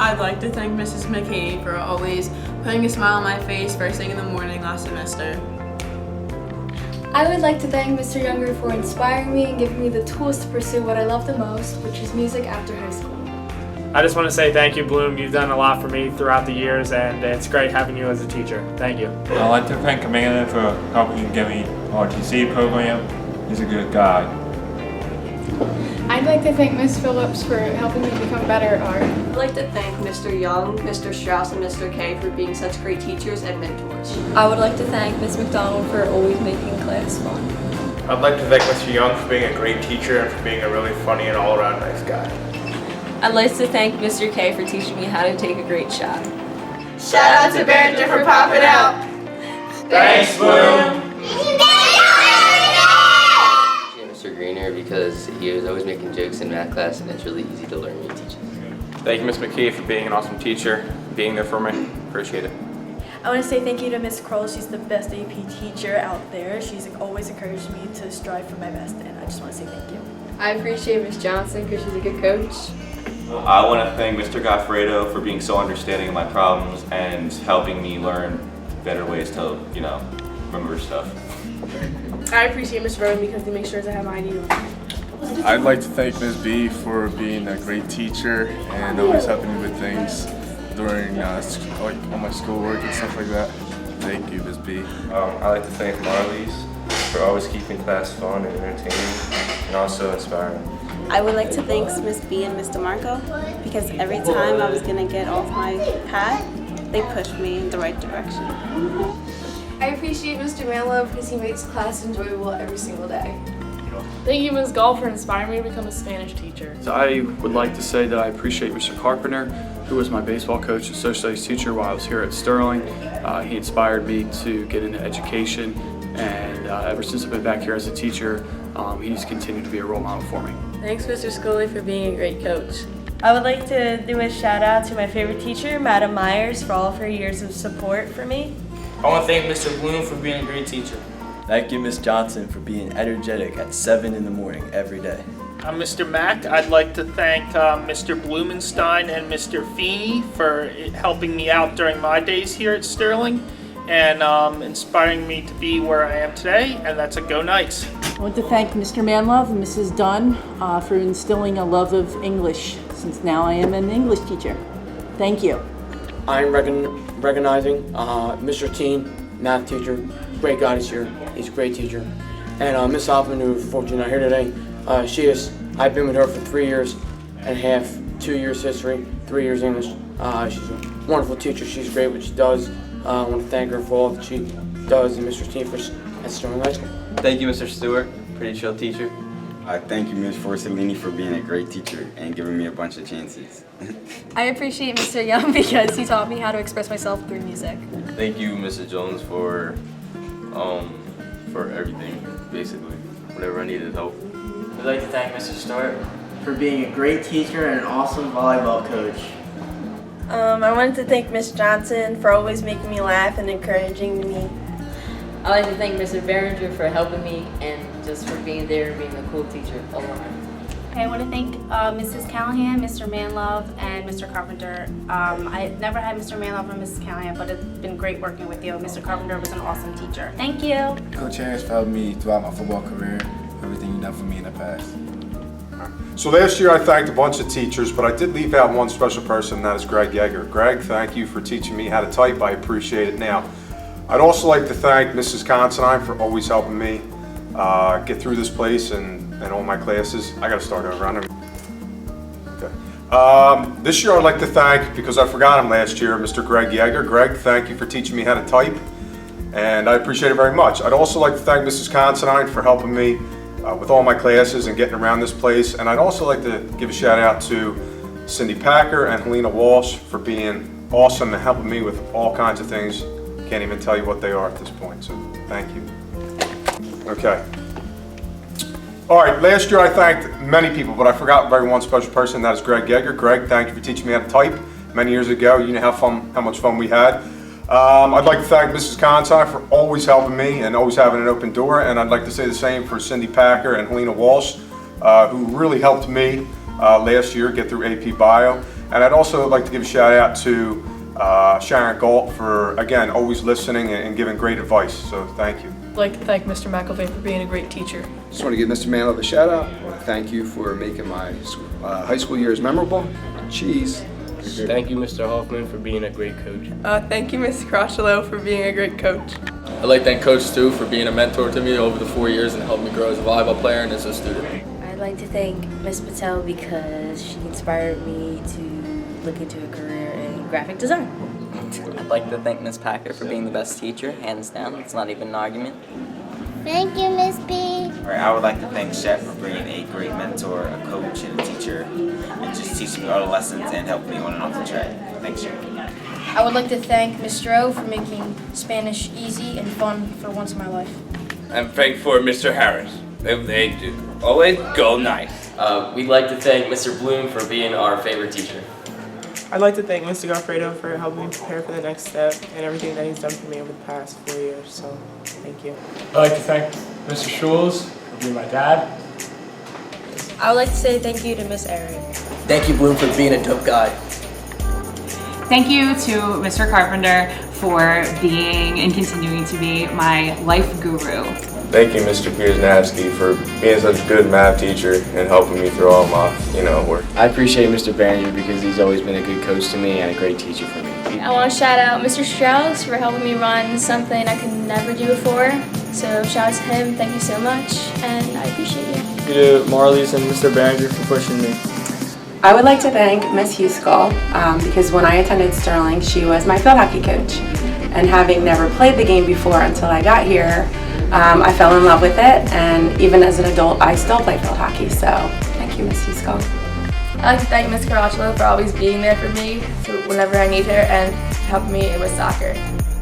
I'd like to thank Mrs. McKay for always putting a smile on my face first thing in the morning last semester. I would like to thank Mr. Younger for inspiring me and giving me the tools to pursue what I love the most, which is music after high school. I just want to say thank you, Bloom. You've done a lot for me throughout the years, and it's great having you as a teacher. Thank you. I'd like to thank Amanda for helping get me RTC program. He's a good guy. I'd like to thank Ms. Phillips for helping me become better at art. I'd like to thank Mr. Young, Mr. Strauss, and Mr. K for being such great teachers and mentors. I would like to thank Ms. McDonald for always making class fun. I'd like to thank Mr. Young for being a great teacher and for being a really funny and all-around nice guy. I'd like to thank Mr. K for teaching me how to take a great shot. Shout out to Barrington for popping out. Thanks, Bloom! Mr. Greener because he was always making jokes in math class and it's really easy to learn when he teaches. Thank you, Ms. McKay, for being an awesome teacher, being there for me. Appreciate it. I want to say thank you to Ms. Kroll. She's the best AP teacher out there. She's always encouraged me to strive for my best, and I just want to say thank you. I appreciate Ms. Johnson because she's a good coach. I want to thank Mr. Goffredo for being so understanding of my problems and helping me learn better ways to, remember stuff. I appreciate Ms. Rowan because they make sure to have my ID on. I'd like to thank Ms. B for being a great teacher and always helping me with things during all my schoolwork and stuff like that. Thank you, Ms. B. I'd like to thank Marlies for always keeping class fun and entertaining and also inspiring. I would like to thank Ms. B and Mr. Marco because every time I was going to get off my path, they pushed me in the right direction. I appreciate Mr. Manlove because he makes class enjoyable every single day. Thank you, Ms. Gall, for inspiring me to become a Spanish teacher. So I would like to say that I appreciate Mr. Carpenter, who was my baseball coach and social studies teacher while I was here at Sterling. He inspired me to get into education, and ever since I've been back here as a teacher, he's continued to be a role model for me. Thanks, Mr. Scully, for being a great coach. I would like to do a shout out to my favorite teacher, Madam Myers, for all of her years of support for me. I want to thank Mr. Bloom for being a great teacher. Thank you, Ms. Johnson, for being energetic at 7 in the morning every day. I'm Mr. Mack. I'd like to thank Mr. Blumenstein and Mr. Feeney for helping me out during my days here at Sterling and inspiring me to be where I am today, and that's a Go Knights. I want to thank Mr. Manlove and Mrs. Dunn for instilling a love of English, since now I am an English teacher. Thank you. I'm recognizing Mr. Teen, math teacher, great guy this year. He's a great teacher. And Miss Hoffman, who's fortunately not here today, I've been with her for 3 years and a half, 2 years history, 3 years English. She's a wonderful teacher. She's great at what she does. I want to thank her for all that she does, and Mr. Teen at Sterling High School. Thank you, Mr. Stewart, pretty chill teacher. I thank you, Ms. Forcellini, for being a great teacher and giving me a bunch of chances. I appreciate Mr. Young because he taught me how to express myself through music. Thank you, Mrs. Jones, for everything, basically. Whenever I needed help. I'd like to thank Mr. Stewart for being a great teacher and an awesome volleyball coach. I wanted to thank Ms. Johnson for always making me laugh and encouraging me. I'd like to thank Mr. Behringer for helping me and just for being there and being a cool teacher all around. I want to thank Mrs. Callahan, Mr. Manlove, and Mr. Carpenter. I never had Mr. Manlove or Mrs. Callahan, but it's been great working with you. Mr. Carpenter was an awesome teacher. Thank you. Coach Harris helped me throughout my football career, everything you've done for me in the past. So last year I thanked a bunch of teachers, but I did leave out one special person, and that is Greg Yeager. Greg, thank you for teaching me how to type. I appreciate it now. I'd also like to thank Mrs. Considine for always helping me get through this place and all my classes. I got to start over. Okay. This year I'd like to thank, because I forgot him last year, Mr. Greg Yeager. Greg, thank you for teaching me how to type, and I appreciate it very much. I'd also like to thank Mrs. Considine for helping me with all my classes and getting around this place. And I'd also like to give a shout out to Cindy Packer and Helena Walsh for being awesome and helping me with all kinds of things. Can't even tell you what they are at this point, so thank you. Okay. All right, last year I thanked many people, but I forgot very one special person, that is Greg Yeager. Greg, thank you for teaching me how to type many years ago. You know how much fun we had. I'd like to thank Mrs. Consign for always helping me and always having an open door, and I'd like to say the same for Cindy Packer and Helena Walsh, who really helped me last year get through AP Bio. And I'd also like to give a shout out to Sharon Galt for, again, always listening and giving great advice. So thank you. I'd like to thank Mr. McElvain for being a great teacher. Just want to give Mr. Manlove a shout out. I want to thank you for making my high school years memorable. Cheese. Thank you, Mr. Hoffman, for being a great coach. Thank you, Ms. Crotchlow, for being a great coach. I'd like to thank Coach Stu for being a mentor to me over the 4 years and helped me grow as a volleyball player and as a student. I'd like to thank Ms. Patel because she inspired me to look into a career in graphic design. I'd like to thank Ms. Packer for being the best teacher, hands down. It's not even an argument. Thank you, Miss B. I would like to thank Chef for being a great mentor, a coach, and a teacher, and just teaching me all the lessons and helping me on and off the track. Thanks, Chef. I would like to thank Mr. O for making Spanish easy and fun for once in my life. I'm thankful for Mr. Harris. They do. Always go nice. We'd like to thank Mr. Bloom for being our favorite teacher. I'd like to thank Mr. Goffredo for helping me prepare for the next step and everything that he's done for me over the past 4 years, so thank you. I'd like to thank Mr. Schulz for being my dad. I would like to say thank you to Miss Erin. Thank you, Bloom, for being a dope guy. Thank you to Mr. Carpenter for being and continuing to be my life guru. Thank you, Mr. Piersnavsky, for being such a good math teacher and helping me through all my, work. I appreciate Mr. Barringer because he's always been a good coach to me and a great teacher for me. I want to shout out Mr. Strauss for helping me run something I could never do before. So shout out to him, thank you so much, and I appreciate you. Thank you to Marlies and Mr. Barringer for pushing me. I would like to thank Miss Huskell because when I attended Sterling, she was my field hockey coach. And having never played the game before until I got here, I fell in love with it, and even as an adult, I still play field hockey, so thank you, Miss Huskell. I'd like to thank Miss Caracciolo for always being there for me whenever I need her and helping me with soccer.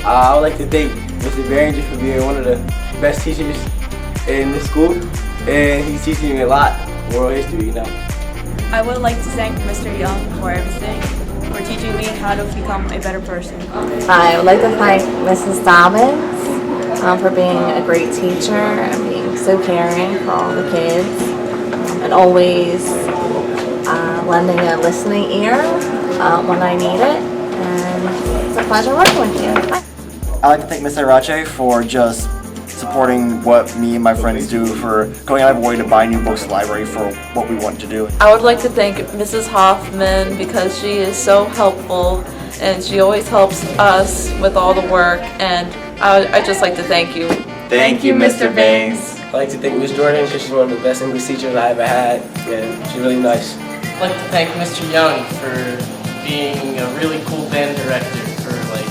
I would like to thank Mr. Barringer for being one of the best teachers in the school, and he's teaching me a lot, world history, I would like to thank Mr. Young for everything, for teaching me how to become a better person. I would like to thank Mrs. Dobbins for being a great teacher and being so caring for all the kids and always lending a listening ear when I need it. And it's a pleasure working with you. Bye. I'd like to thank Ms. Irache for just supporting what me and my friends do, for going out of our way to buy new books to the library for what we want to do. I would like to thank Mrs. Hoffman because she is so helpful and she always helps us with all the work, and I'd just like to thank you. Thank you, Mr. Bangs. I'd like to thank Ms. Jordan because she's one of the best English teachers I ever had, and she's really nice. I'd like to thank Mr. Young for being a really cool band director for like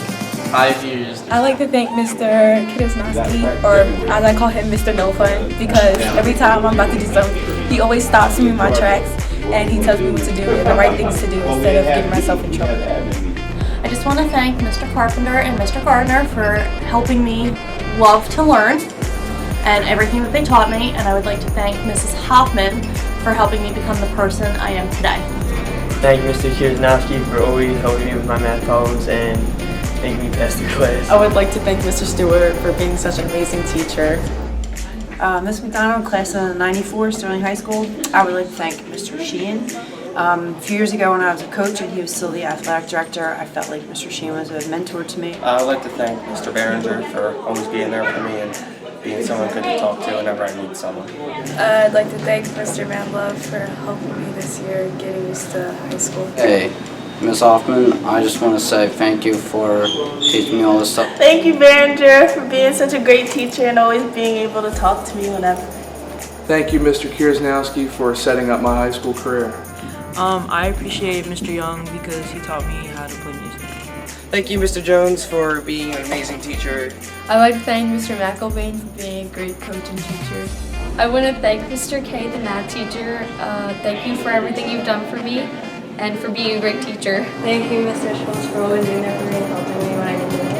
5 years. I'd like to thank Mr. Kidisnowski, or as I call him, Mr. No Fun, because every time I'm about to do something, he always stops me in my tracks and he tells me what to do and the right things to do instead of getting myself in trouble. I just want to thank Mr. Carpenter and Mr. Gardner for helping me love to learn and everything that they taught me, and I would like to thank Mrs. Hoffman for helping me become the person I am today. Thank you, Mr. Kierzanowski, for always helping me with my math problems and making me pass the class. I would like to thank Mr. Stewart for being such an amazing teacher. Ms. McDonald, class of '94, Sterling High School. I would like to thank Mr. Sheehan. A few years ago when I was a coach and he was still the athletic director, I felt like Mr. Sheehan was a mentor to me. I would like to thank Mr. Behringer for always being there for me and being someone good to talk to whenever I need someone. I'd like to thank Mr. Manlove for helping me this year getting used to high school. Hey, Ms. Hoffman, I just want to say thank you for teaching me all this stuff. Thank you, Behringer, for being such a great teacher and always being able to talk to me whenever. Thank you, Mr. Kierzanowski, for setting up my high school career. I appreciate Mr. Young because he taught me how to play music. Thank you, Mr. Jones, for being an amazing teacher. I'd like to thank Mr. McElvain for being a great coach and teacher. I want to thank Mr. K, the math teacher. Thank you for everything you've done for me and for being a great teacher. Thank you, Mr. Schultz, for always being there for me and helping me when I needed it.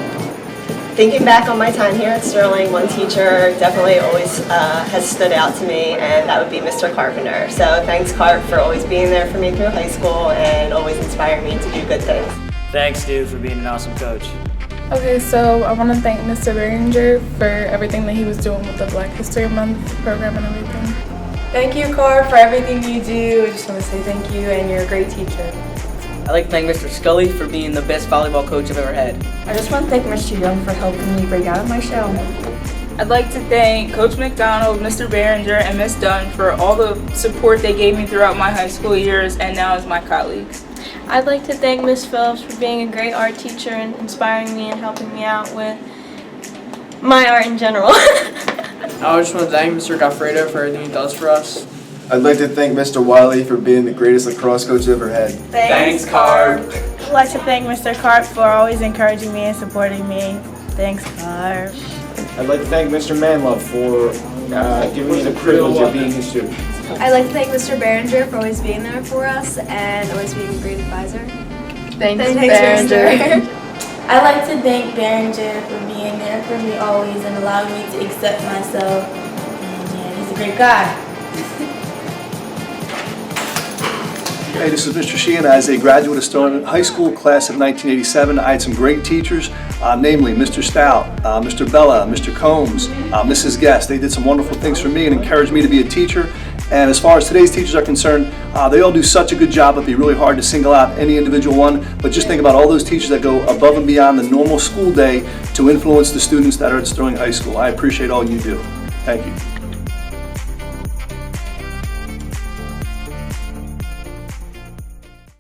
Thinking back on my time here at Sterling, one teacher definitely always has stood out to me, and that would be Mr. Carpenter. So thanks, Carp, for always being there for me through high school and always inspiring me to do good things. Thanks, dude, for being an awesome coach. Okay, so I want to thank Mr. Behringer for everything that he was doing with the Black History Month program and everything. Thank you, Carp, for everything you do. I just want to say thank you, and you're a great teacher. I'd like to thank Mr. Scully for being the best volleyball coach I've ever had. I just want to thank Mr. Young for helping me break out of my shell. I'd like to thank Coach McDonald, Mr. Behringer, and Ms. Dunn for all the support they gave me throughout my high school years and now as my colleagues. I'd like to thank Ms. Phillips for being a great art teacher and inspiring me and helping me out with my art in general. I just want to thank Mr. Goffredo for everything he does for us. I'd like to thank Mr. Wiley for being the greatest lacrosse coach I've ever had. Thanks, Carp. I'd like to thank Mr. Carp for always encouraging me and supporting me. Thanks, Carp. I'd like to thank Mr. Manlove for giving me the privilege of being his student. I'd like to thank Mr. Behringer for always being there for us and always being a great advisor. Thanks, Behringer. I'd like to thank Behringer for being there for me always and allowing me to accept myself. And yeah, he's a great guy. Hey, this is Mr. Sheehan. As a graduate of Sterling High School, class of 1987, I had some great teachers, namely Mr. Stout, Mr. Bella, Mr. Combs, Mrs. Guest. They did some wonderful things for me and encouraged me to be a teacher. And as far as today's teachers are concerned, they all do such a good job. It'd be really hard to single out any individual one, but just think about all those teachers that go above and beyond the normal school day to influence the students that are at Sterling High School. I appreciate all you do. Thank you.